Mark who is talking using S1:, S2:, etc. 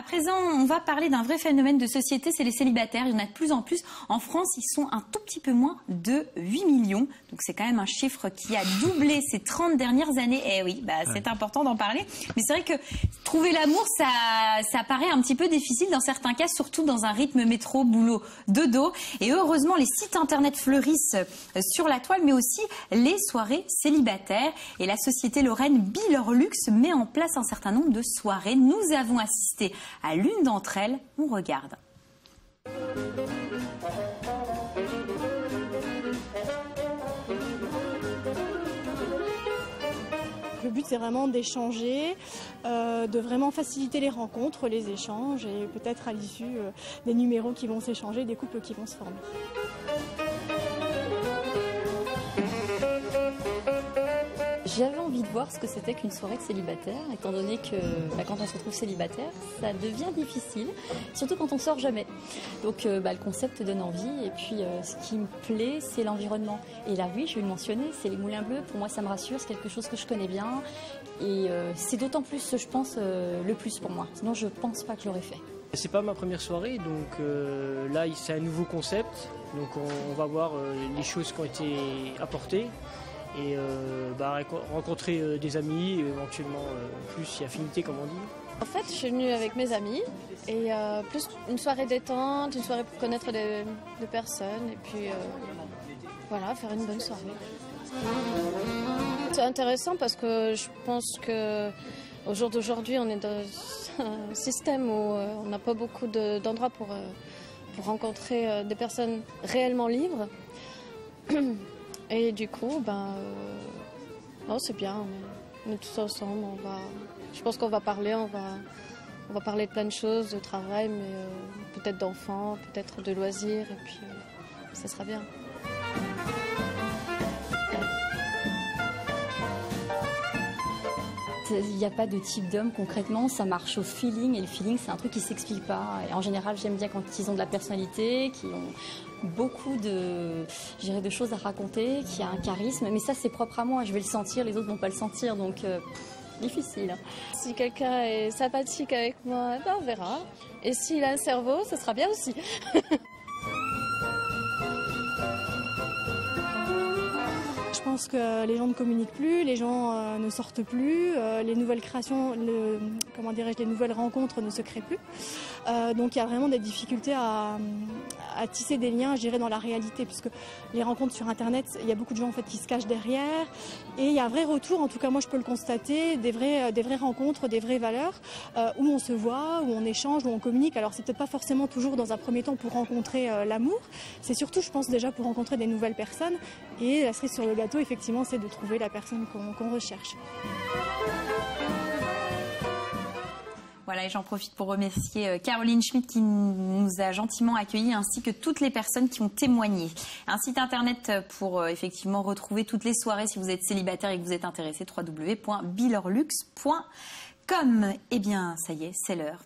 S1: À présent, on va parler d'un vrai phénomène de société, c'est les célibataires. Il y en a de plus en plus. En France, ils sont un tout petit peu moins de 8 millions. Donc c'est quand même un chiffre qui a doublé ces 30 dernières années. Eh oui, c'est important d'en parler. Mais c'est vrai que trouver l'amour, ça paraît un petit peu difficile dans certains cas, surtout dans un rythme métro, boulot, dodo. Et heureusement, les sites internet fleurissent sur la toile, mais aussi les soirées célibataires. Et la société lorraine Bilorlux met en place un certain nombre de soirées. Nous avons assisté à l'une d'entre elles. On regarde.
S2: Le but, c'est vraiment d'échanger, de vraiment faciliter les rencontres, les échanges et peut-être à l'issue des numéros qui vont s'échanger, des couples qui vont se former.
S3: J'avais envie de voir ce que c'était qu'une soirée de célibataire, étant donné que quand on se retrouve célibataire, ça devient difficile, surtout quand on sort jamais. Donc le concept donne envie, et puis ce qui me plaît, c'est l'environnement. Et là, oui, je vais le mentionner, c'est les Moulins Bleus. Pour moi, ça me rassure, c'est quelque chose que je connais bien, et c'est d'autant plus, je pense, le plus pour moi. Sinon, je pense pas que je l'aurais fait.
S4: C'est pas ma première soirée, donc là, c'est un nouveau concept. Donc on va voir les choses qui ont été apportées. Et rencontrer des amis, éventuellement plus y affinité comme on dit.
S5: En fait, je suis venue avec mes amis et plus une soirée détente, une soirée pour connaître des personnes et puis voilà, faire une bonne soirée. C'est intéressant parce que je pense qu'au jour d'aujourd'hui, on est dans un système où on n'a pas beaucoup d'endroits pour rencontrer des personnes réellement libres. Et du coup, c'est bien, on est tous ensemble, je pense qu'on va parler, on va parler de plein de choses, de travail, mais peut-être d'enfants, peut-être de loisirs, et puis ça sera bien.
S3: Il n'y a pas de type d'homme concrètement, ça marche au feeling, et le feeling c'est un truc qui ne s'explique pas. Et en général, j'aime bien quand ils ont de la personnalité, qui ont beaucoup de choses à raconter, qui a un charisme, mais ça c'est propre à moi, je vais le sentir, les autres ne vont pas le sentir, donc difficile.
S5: Si quelqu'un est sympathique avec moi, on verra. Et s'il a un cerveau, ce sera bien aussi.
S2: Je pense que les gens ne communiquent plus, les gens ne sortent plus, les nouvelles créations, les nouvelles rencontres ne se créent plus. Donc il y a vraiment des difficultés à tisser des liens, je dirais, dans la réalité, puisque les rencontres sur Internet, il y a beaucoup de gens en fait qui se cachent derrière, et il y a un vrai retour, en tout cas moi je peux le constater, des vraies rencontres, des vraies valeurs, où on se voit, où on échange, où on communique. Alors c'est peut-être pas forcément toujours dans un premier temps pour rencontrer l'amour, c'est surtout, je pense, déjà pour rencontrer des nouvelles personnes, et la cerise sur le gâteau, effectivement, c'est de trouver la personne qu'on recherche.
S1: Voilà, et j'en profite pour remercier Caroline Schmitt qui nous a gentiment accueillis, ainsi que toutes les personnes qui ont témoigné. Un site internet pour effectivement retrouver toutes les soirées si vous êtes célibataire et que vous êtes intéressé, www.bilorlux.com. Eh bien, ça y est, c'est l'heure.